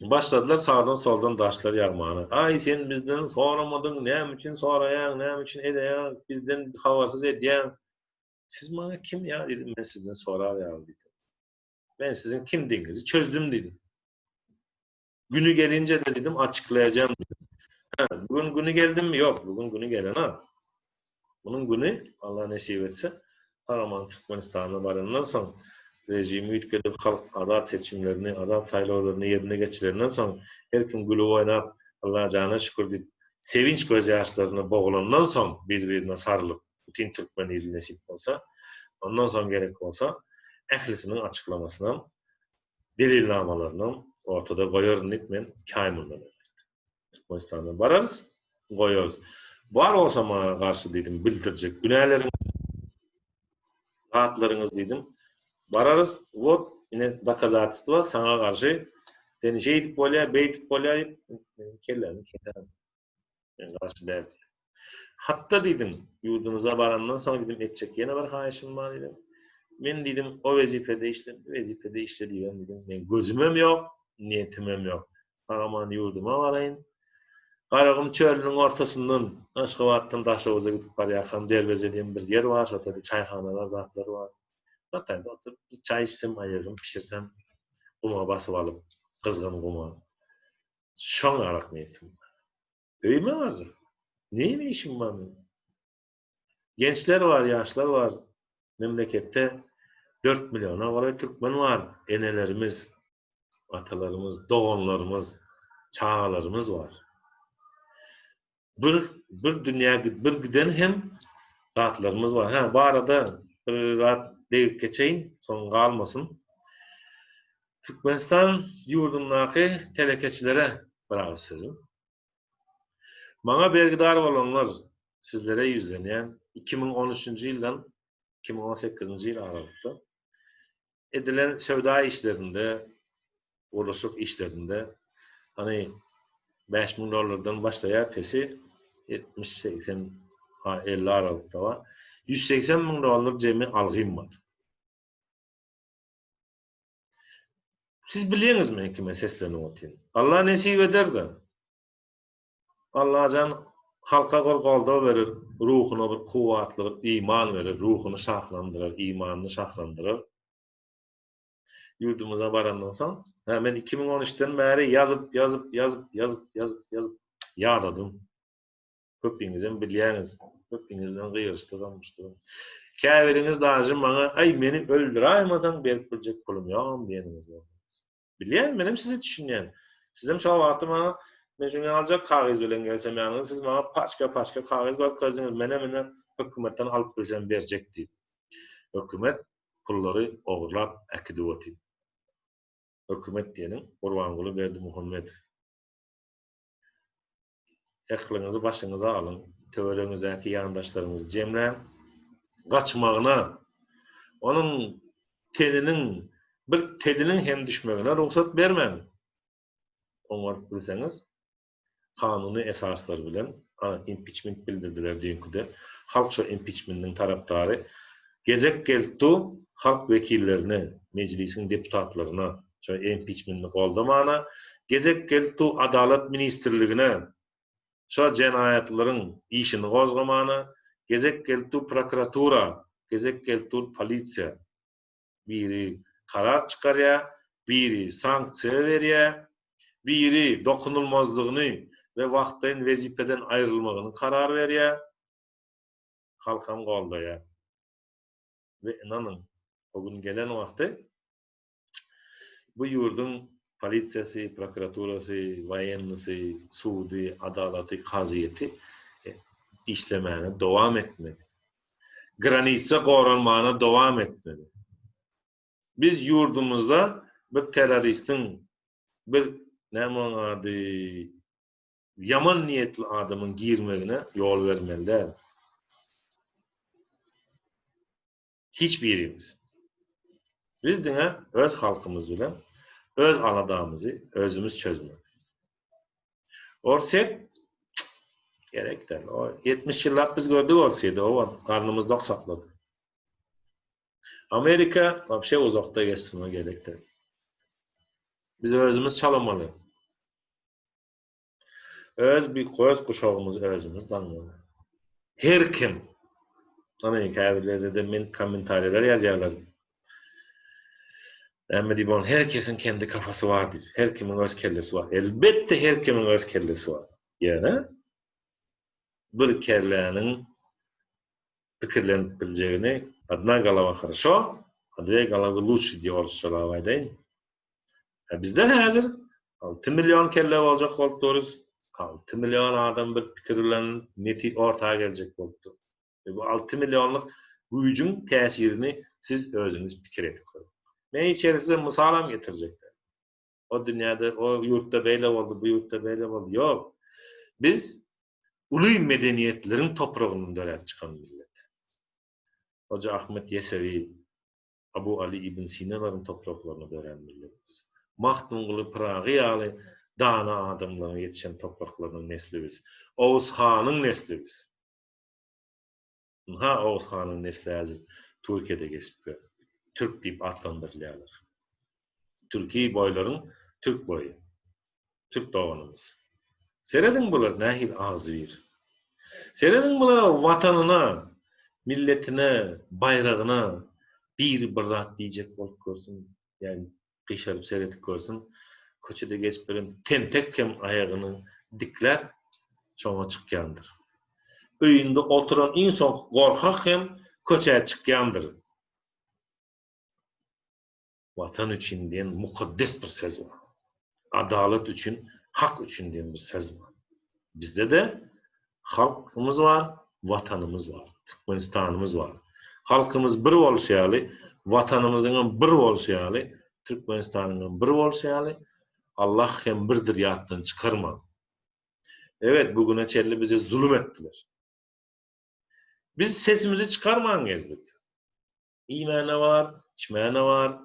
başladılar sağdan soldan daşlar yağmağına. Ay sen bizden soramadın, ne için sorayan, ne için edeyen, bizden havarsız edeyen. Siz bana kim ya dedim, ben sizden sorar ya dedim. Ben sizin kimdiğinizi çözdüm dedim. Günü gelince de dedim açıklayacağım dedim. Bugün günü geldim mi? Yok. Bugün günü gelen ha. Bunun günü Allah nasip etse Paraman Türkmenistan'a barandan soň rejimi ütkedi halk adat seçimlerini, adat saýlawlaryny ýerine geçirenden soň her kim gülüp oýnap Allah jana şükür diýip sevinç göz ýaşlaryny boğulandan soň bir-birine sarılıp bütün Türkmen eli nesip bolsa, ondan soň gerek bolsa ählisiniň açıklamasynyň delilnamalaryny ortada goýaryn men kaýmyndan. Türkmenistan'a bararız, goýarız. Bar bolsa maňa garşy diýdim bildirjek günälerim rahatlarınız dedim. Bararız, вот, yine dokazatı var, sana karşı. Seni şey edip bolya, beytip bolya, kellerim. Yani karşı derdi. Hatta dedim, yurdunuza barandan sonra dedim, etçek yine var haişim var dedim. Ben dedim, o vazifede işlediğim dedim. Ben gözümem yok, niyetimem yok. Karaman yurduma varayım. Qaragım çölünün ortasından, Aşgabatdan Daşoğuz'a gidip barýakan derbez edýän bir yer var, şoda çaýhanalar, zatlar var. Hatta oturup çay içsem, ayırım, pişirsem, kuma basıp alıp, kızgın kuma. Şoň arak niyetim. Öýme hazır. Neyme işim var benim? Gençler var, yaşlar var. Memlekette 4 milyona var Türkmen var. Enelerimiz, atalarımız, doğanlarımız, çağalarımız var. Bir dünya bir giden hem rahatlarımız var. Ha, bu arada bir rahat deyip geçeyim, son kalmasın. Türkmenistan yurdundaki telekeçilere bravo sözüm. Bana bergidar olanlar sizlere yüzlenen 2013. yıldan 2018. yıl aralıkta edilen sevda işlerinde, uğraşık işlerinde hani $5.000'dan başlayan pesi 70-80 50 aralıkta var. $180.000 cemi algım var. Siz biliyorsunuz mu kime seslenip otyň? Allah nesip eder de. Allah can halka gorgalda verir, ruhuna bir kuwatly iman verir, ruhunu şahlandyrar, imanını şahlandyrar. Yurdumuza barandan soň, men 2013'ten beri yazıp ýadadım. Köpüňizden bilýäňiz, köpüňizden gyýrşdyrmyşdym. Käbiriniz daşym maňa, "Ay meni öldüräýmeden berip biljek pulum ýok" diýeniz bar. Bilýän, menem sizi düşünýän. Sizem şo wagty maňa men şunu aljak kagyz bilen gelsem ýa-ni siz maňa paçka kagyz berip gelseňiz, mene hökümetden alyp bilsem berjek diýip. Hökümet pullary ogurlap äkidip otyň. Hökümet diýenim Gurbanguly Berdimuhammed. Äkliňizi başyňyza alyň, töwereňizdäki ýandaşlaryňyzy jemläň. Gaçmagyna, onuň telinin hem düşmegine ruhsat bermeň. Oňar bilseňiz, kanuny esaslar bilen impeachment bildirdiler diýenkide. Halk şo impeachmentiniň tarapdary gezek geldi halk vekillerini, meclisin deputatlaryna şo impeachmentni goldamana, gezek geldi adalet ministrligine şo jenayatlaryň işini gozgamana, gezek geldi prokuratura, gezek geldi polisiýa. Biri karar çıkarya, biri sanksiya berýär, biri dokunulmazlygyny we wagtyn wezipeden aýrylmagyny karar berýär. Halkam goldaýar. Ve inanın, o gün gelen wagty bu yurdun polisiýasy, prokuraturasy, wayennysy, sudy, adalaty, kazyety işlemäne dowam etmedi. Granitsa goranmagyna dowam etmedi. Biz yurdumuzda bir teröristin, bir yaman niyetli adamın girmegine yol vermeliler. Hiçbirimiz. Biz dine öz halkımız bilen, öz aladağımızı özümüz çözmek. Orset gerekten. O 70 yıllar biz gördük orsaydı, o karnımız dok sakladı. Amerika vapşe uzakta geçsin o gerekten. Biz özümüz çalamalı. Öz bir göz kuşağımız özümüz tanımalı. Her kim, Amerika'da de men komentarlar yazarlar. Ama diyeyim, herkesin kendi kafası vardır. Her kimin öz kellesi var. Elbette her kimin öz kellesi var. Yani bir kellenin fikirlenip bileceğini Одна голова хорошо, а две головы лучше diye orçalawa deyin. Bizden hazır 6 milyon kelle olacak bolupduruz. 6 milyon adam bir pikir bilen neti ortağa gelecek bolupdur. Bu 6 milyonluk güýjüň täsirini siz özüňiz pikir edip görün. Men içerisinde misalam getirecekler. O dünyada, o yurtta beýle boldy, bu yurtta beýle boldy. Yok. Biz uly medeniyetlerin toprağından döräp çıkan millet. Hoca Ahmet Yesevi, Abu Ali ibn Sina'ların topraklarına dören milletiz. Mahdumgulu Pragiyalı dana adamlarına yetişen topraklarının neslibiz. Oğuz Han'ın neslibiz. Oğuz Han'ın nesli hazır Türkiye'de geçip Türk deyip adlandırılıyorlar. Türkiye boyların Türk boyu. Türk doğanımız. Seredin bular nahil ağzı bir. Seredin bular vatanına, milletine, bayrağına bir rahat diyecek bolup görsün. Yani kışarıp seyredip görsün. Köçede geçip bilen tentek hem ayağını dikler çoğuna çıkyandır. Öýünde oturan insan gorkak hem köçeye çıkyandır. Vatan üçün diyen mukaddes bir söz var. Adalet üçün, hak üçün diyen bir söz var. Bizde de halkımız var, vatanımız var, Türkmenistanımız var. Halkımız bir bolşaýaly, vatanımızın bir bolşaýaly, Türkmenistan'ın bir bolşaýaly, Allah hem birdir ýatdan çıkarma. Evet, bugüne çelli bize zulüm ettiler. Biz sesimizi çıkarman gezdik. İmana var, içmana var,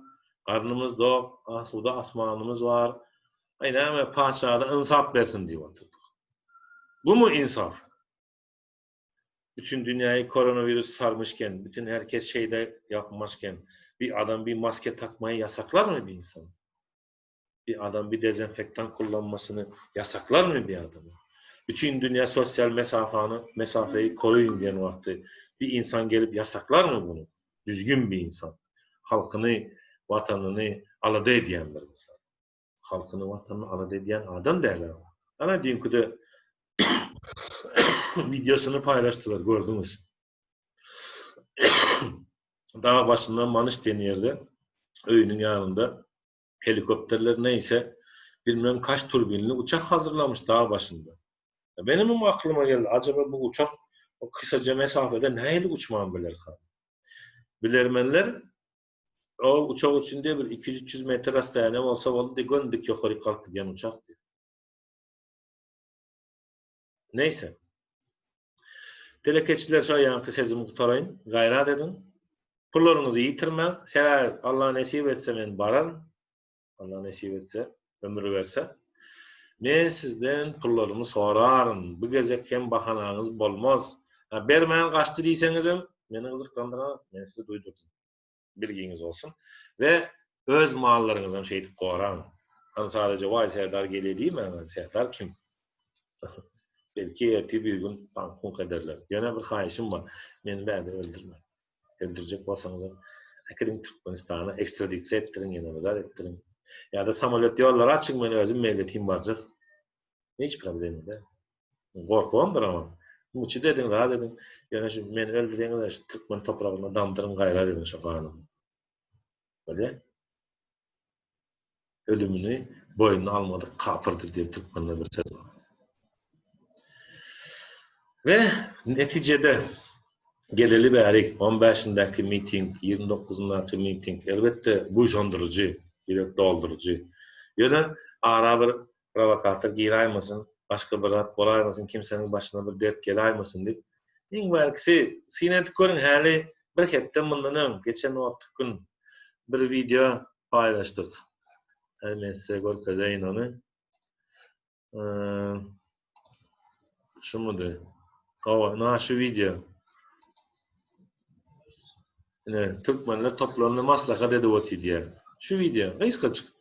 karnımız dok, suda asmanımız var. Aynen paşada insaf versin diye oturduk. Bu mu insaf? Bütün dünyayı koronavirüs sarmışken, bütün herkes şeyde yapmışken, bir adam bir maske takmayı yasaklar mı bir insan? Bir adam bir dezenfektan kullanmasını yasaklar mı bir adamı? Bütün dünya sosyal mesafeyi koruyun diyen vakti bir insan gelip yasaklar mı bunu? Düzgün bir insan. Halkını, vatanını alada ediyen bir insan. Halkını, vatanını alada ediyen adam derler. Ana dünkü de videosunu paylaştılar, gördünüz. Dağ başından Manış denen yerde, öýünün yanında helikopterler neyse bilmem kaç turbinli uçak hazırlamış dağ başında. Benim aklıma geldi, acaba bu uçak o kısaca mesafede neyle uçmağını bilir kan? Bilermenler o uçak içinde bir 200-300 metre hastane olsa oldu göndük yukarı kalktı gen uçak diyor. Neyse. Telekeçiler şu yankı sezimi kutarayın, gayrat edin. Pullarınızı yitirme. Seher Allah nasip etse men baran. Allah nasip etse, ömrü verse. Men sizden pullarımı sorarım. Bu gezek hem bahanağınız bolmaz. Bermeyen kaçtı diýseňizem, meni gyzykdandyran, men sizi duýdurdum. Bilginiz olsun. Ve öz mallarınızdan şey edip koran. Sadece vay Serdar geliyor değil mi? Serdar kim? Belki erti bir gün tankun ederler. Yine bir hayışım var. Beni bende öldürme. Öldürecek olsanız akademik Türkmenistan'a ekstradikse ettirin, yine mezar ettirin. Ya da samolyot yolları açık beni özüm meyleteyim barcık. Hiç problemi de. Korkuğumdur ama. Muçi dedin, rahat edin. Yani şimdi beni öldüreyim, şu Türkmen toprağına damdırın gayra dedin şu kanunu. Böyle. Ölümünü boynuna almadık, kapırdır diye Türkmen'de bir söz var. Ve neticede geleli beri 15'indeki miting, 29'undaki miting elbette bu sondurucu, yürek doldurucu. Yani ara bir provokatör giraymasın, başka bir rahat bolaymasın, kimsenin başına bir dert gelaymasın deyip. En belkisi sinet görün hali bir hepten bundan geçen vakti gün bir video paylaştık. Hemen size görkedeyin onu. Şu mudur? Şu video. Türkmenler toplanma maslahat edip diye. Şu video. Neyse kaçık.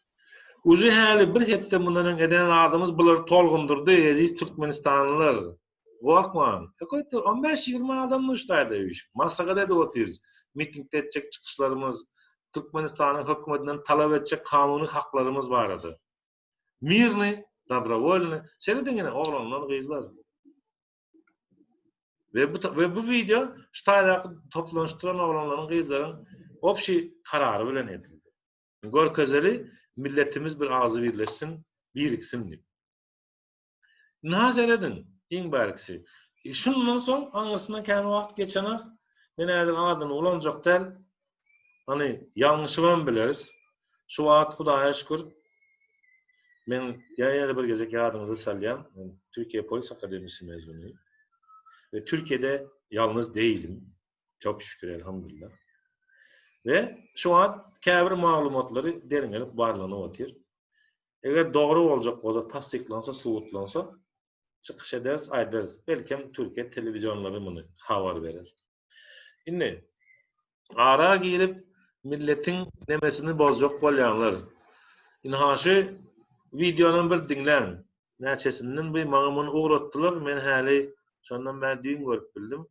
Ucu hali bir hepten bundan eden adamız bular tolgundurdu. Aziz Türkmenistanlılar. Bakman. 15-20 adamın uçtaydı iş. Maslahat edip mitingde edecek çıkışlarımız, Türkmenistan'ın hükümetinden talep edecek kanuni haklarımız vardı. Mirni, добровольно. Seni de yine oğlanlar, kızlar. Ve bu video şu taýdaky toplanışdyran oglanlaryň gyzlaryň opşy karary bilen edildi. Görkezeli milletimiz bir ağzı birleşsin, biriksin diýip. Nazar edin, iň barkysy. Şundan soň aňyrsyndan kän wagt geçener, men ädil adyny ulanjak däl. Hani ýalňyşymy bileriz. Şu wagt Hudaýa şükür men ýa-ýa bir gezek ýadyňyza salýan. Men Türkiýe Polis Akademisi mezunyum. Ve Türkiye'de yalnız değilim. Çok şükür elhamdülillah. Ve şu an käbir maglumatları deringelip barlanyp otyr. Eger dogry boljak bolsa, tasdiklansa, subutlansa çıkış ederiz, aýdyrys. Belki Türkiye televizyonları bunu habar verir. Indi ara girip milletin nemesini bozjak bolýanlar. Inhaşy videonun bir dinlen. Näçesinden bir maňa uğratdylar. Men häli şondan ben düýün görüp bildim.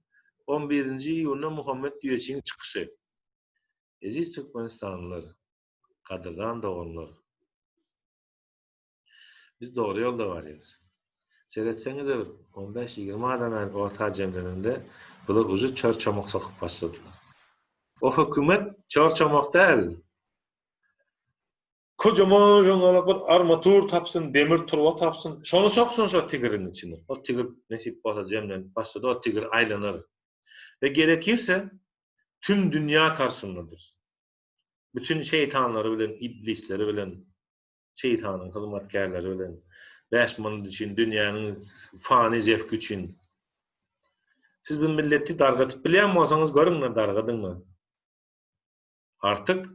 11-nji iýulda Muhammed Düýeçiň çykyşy. Eziz Türkmenistanlılar, kadırdan doğanlar. Biz doğru yolda varız. Seyretseniz 15-20 adam orta cemlerinde bular ucu çör-çomak sokup başladılar. O hükümet çör-çomak değil. Kocaman joňalak bir armatur tapsın, demir turba tapsın. Şonu soksun şu tigirin içine. O tigir nesip bolsa jemlen başladı. O tigir aylanar. Ve gerekirse tüm dünya karşısındadır. Bütün şeytanları bilen, iblisleri bilen, şeytanın hizmetkarları bilen, beşmanın için, dünyanın fani zevki için. Siz bu milleti dargatıp bilen mi olsanız görün mü dargadın mı? Artık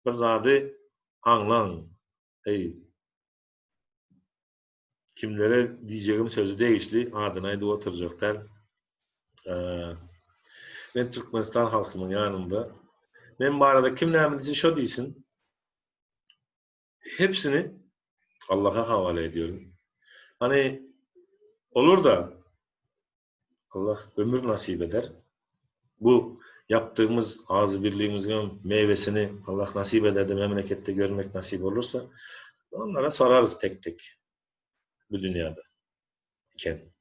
bir zady anlan. Kimlere diýjegim sözü değişli, adyna aýdyp oturjaklar. Ben Türkmenistan halkymyň ýanynda. Men barada kim näme diýse şo diýsin. Hepsini Allah'a havale ediyorum. Hani olur da Allah ömür nasip eder. Bu yaptığımız ağzı birliğimizin meyvesini Allah nasip eder de memlekette görmek nasip olursa onlara sorarız tek tek bu dünyada iken.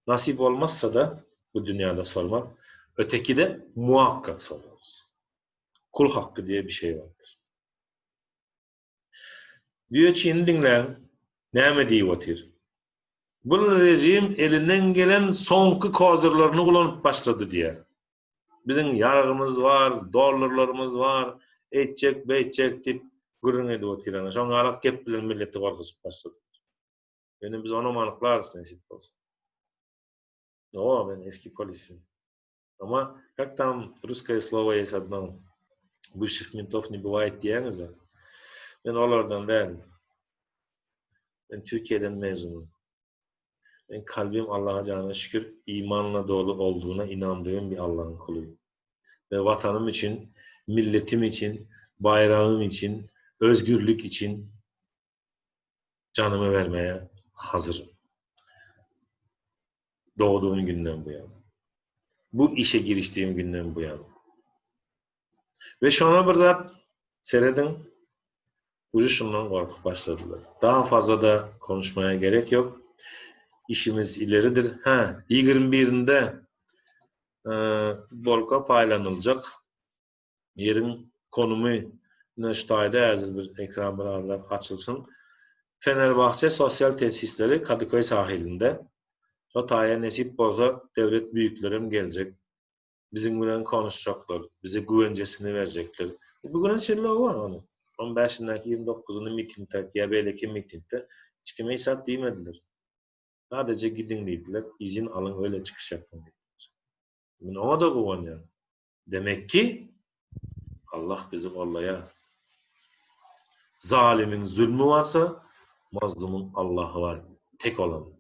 Nasip olmazsa da bu dünyada sormak, öteki de muhakkak sorarız. Kul hakkı diye bir şey vardır. Düýeçini dinlen, näme diýip otyr? Bu rejim elinden gelen soňky kozurlaryny kulanyp başlady diýe. Bizim yaragymyz var, dollarlarymız var, etjek, beýtjek dip gürrüň edip otyran. Şoň alak gep bilen milleti gorkusyp başlady. Benim biz onu manyklarys nesip bolsa. O, ben eski polisim. Ama как там русское слово есть одно. Бывших ментов не бывает diýeniz. Ben olardan değilim. Ben Türkiye'den mezunum. Ben kalbim Allah'a canına şükür imanla dolu olduğuna inandığım bir Allah'ın kuluyum. Ve vatanım için, milletim için, bayrağım için, özgürlük için canımı vermeye hazırım. Doğduğum günden bu yana. Bu işe giriştiğim günden bu yana. Ve şuna bir zat seyredin. Ucu şundan korkup başladılar. Daha fazla da konuşmaya gerek yok. İşimiz ileridir. 21'inde futbolka paylanılacak. Yerin konumu Neştay'da azil bir ekran beraber açılsın. Fenerbahçe sosyal tesisleri Kadıköy sahilinde. Sotaya nesip bolsa devlet büyüklerim gelecek. Bizim bilen konuşacaklar. Bize güvencesini verecekler. Bugün içeride var onu. 15'indeki 29'unu mitingde ya belki mitingde hiç kime hesap demediler. Sadece gidin dediler. İzin alın öyle çıkış yapın dediler. Ben ona da güveniyorum. Demek ki Allah bizi kollaya. Zalimin zulmü varsa mazlumun Allah'ı var. Tek olan.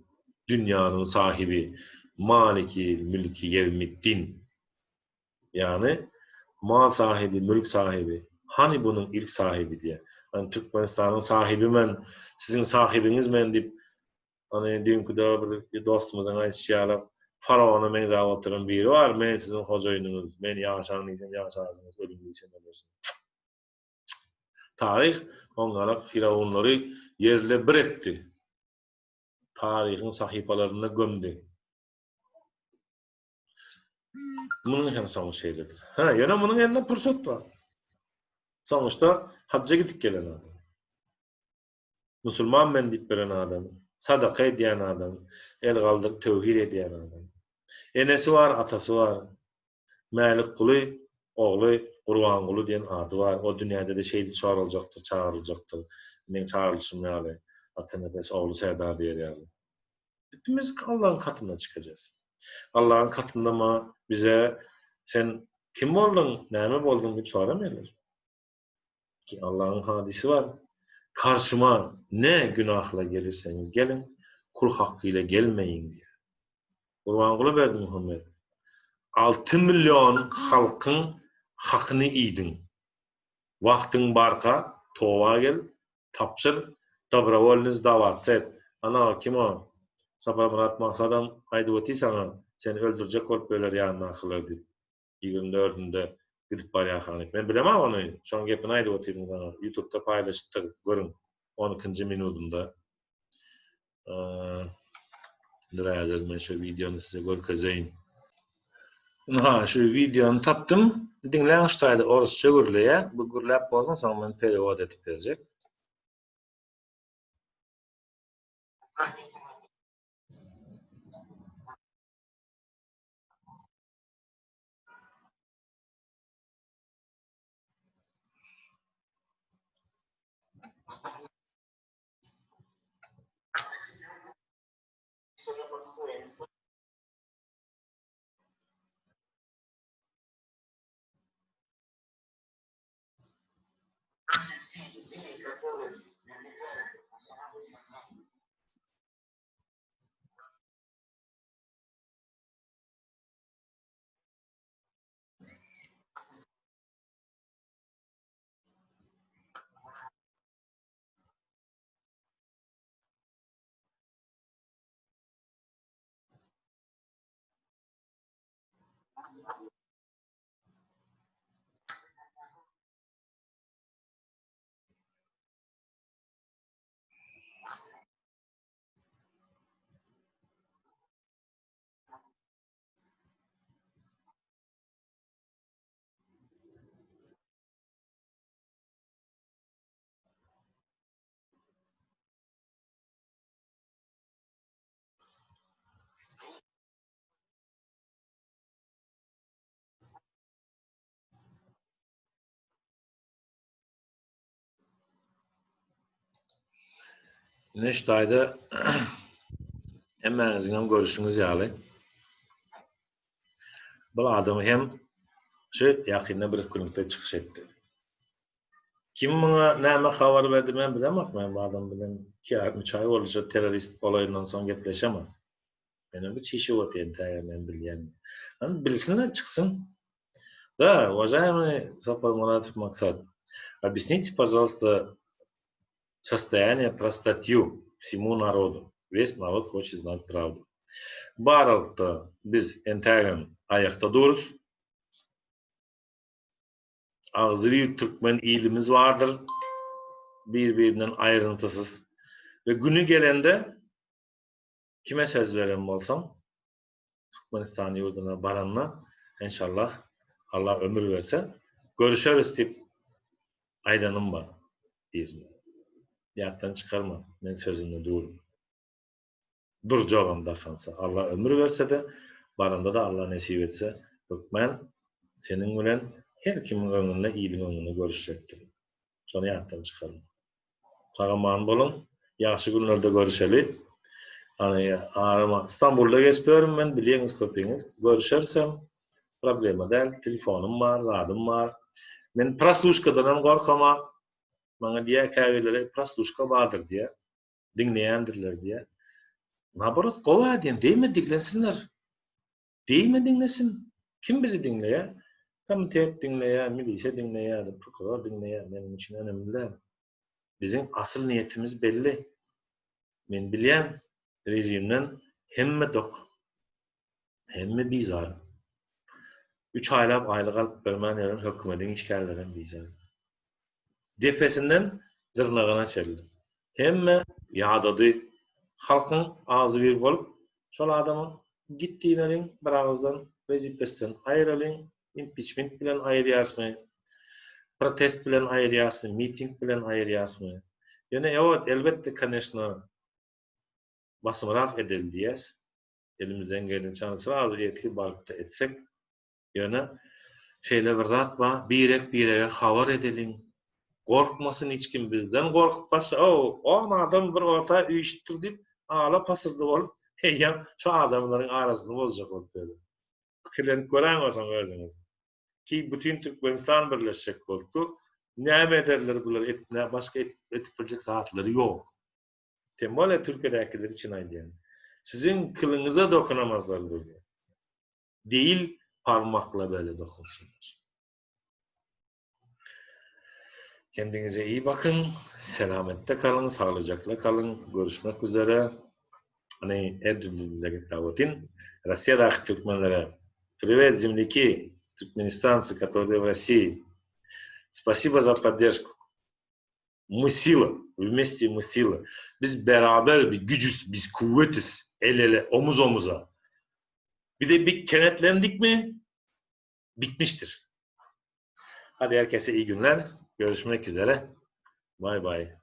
Dünyanın sahibi. Maliki, mülki, yevmiddin. Yani mal sahibi, mülk sahibi. Hani bunun ilk sahibi diye. Yani Türkmenistan'ın sahibi men, sizin sahibiniz men deyip hani dünkü de bir dostumuzun aytışýarlar. Faraona men zat oturan biri var. Men sizin hojaýynyňyz. Men ýaşanyňyz, ýaşarsynız, ölümlüýsen bolsun. Tarih onlara firavunları yerle bir etdi. Tarihin sahifalarına gömdü. Bunun hem soňy şeylerdir. Ha, ýöne munyň elinde pursat bar. Soňuşda hajja gidip gelen adam. Musulman men diýip beren adam, sadaka edýän adam, el galdyryp tövhid edýän adam. Enesi var, atasy var. Mälik guly, ogly Gurban Guly diýen ady var. O dünýäde de şeýle çağryljakdyr. Men çağrylşym ýaly. Ata-nebes ogly Serdar diýer ýaly. Hepimiz Allah'ın katına çıkacağız. Allah'ın katında mı bize sen kim oldun, näme boldun diye soramaylar. Ki Allah'ın hadisi var. Karşıma ne günahla gelirseniz gelin, kul hakkıyla gelmeyin diye. Gurban Guly berdi Muhammed. 6 milyon halkın hakkını iydin. Vaktin barka, tova gel, tapşır, dobrovolniz davat set. Ana kim o? Sapar Murat Maksadam aydı öti sana seni öldürecek olup böyler yanına akılır deyip 24'ünde gidip baryaxanık. Ben bilemem onu. Şoň gepini aydı ötiydim bana. YouTube'da paylaştık. Görün. 12. minutunda. Nurayazır men şu videonu size görkezeyim. Ha, şu videonu tapdım. Dinleyen ştaydı orası gürleye. Bu gürlep bolsun sonra men periyod etip verecek. Ne ştaydı hemmenizin görüşüňiz ýaly. Bu adamy hem şu ýakynda bir günlükde çykyş etdi. Kim muňa näme habar berdi men bilemok. Men bu adam bilen 2-3 ay bolýar terrorist olayından soň gepleşemem. Benim bir çişi var diye men bilýän. Hani bilsinler çıksın. Да, уважаемый Сапар Муратов Максат, объясните, пожалуйста, состояние про статью всему народу. Весь народ хочет знать правду. Барлыкта biz entägen ayakta duruz. Ağzı bir Türkmen ilimiz vardır. Birbirinden ayrıntısız. Ve günü gelende kime söz veren bolsam Türkmenistan yurduna baranla inşallah Allah ömür verse görüşeriz deyip aydanım var. Yattan çıkarma. Ben sözümde dururum. Duracağım da kansa. Allah ömür verse de baranda da Allah nesip etse ben senin bilen her kimin ömrüne iyiliğin ömrüne görüşecektir. Sonra yattan çıkarma. Sağaman bolun. Yaxşı günlerde görüşeli. Hani arama İstanbul'da geçiyorum ben biliyorsunuz köpeğiniz. Görüşersem problema değil. Telefonum var, radım var. Men prasluşkadan korkama. Bana diye kahvelere prasluşka vardır diye. Dinleyendirler diye. Nabarat kova diyen. Değme dinlesinler. Değme dinlesin. Kim bizi dinleye? Komitet dinleye, milise dinleye, prokuror dinleye. Benim için önemli değil. Bizim asıl niyetimiz belli. Men bilýän rejimden hemme dok, hemme bizar. 3 aylap aylyk alyp bermän ýeren hökümetiň işgärlerinden bizar. Depesinden dyrnagyna çeldi. Hemme ýadady halkyň azy bir bolup, şol adamyň gitdiýlerin bir agızdan vezifesinden ayrılın, impeachment bilen ayrıyasmı, protest bilen ayrıyasmı, meeting bilen ayrıyasmı. Yani evet, elbette kanışna basımrak edildi diyes. Elimizden gelen çansı az etki balıkta etsek. Yani şeyle bir zat var, birek havar edelim. Korkmasın hiç kim bizden. Korkutmasa, o adam bir orta uyuştur deyip ağla pasırdı olup, heyyem şu adamların arasını bozacak olup böyle. Kirlenip gören olsan özünüz. Ki bütün Türkmenistan birleşecek oldu. Ne ederler bunlar? Başka etipecek saatleri yok. Temel Türkiye'dekiler için aynı yani. Sizin kılınıza dokunamazlar böyle. Değil parmakla böyle dokunsunlar. Kendinize iyi bakın. Selamette kalın, sağlıcakla kalın. Görüşmek üzere. Hani Erdül'deki Davutin. Rusya'daki Türkmenlere. Привет, земляки, туркменистанцы, которые в России. Спасибо за поддержку. Мы сила. Вместе мы сила. Biz beraber bir gücüz, biz kuvvetiz. El ele, omuz omuza. Bir de bir kenetlendik mi bitmiştir. Hadi herkese iyi günler. Görüşmek üzere. Bye bye.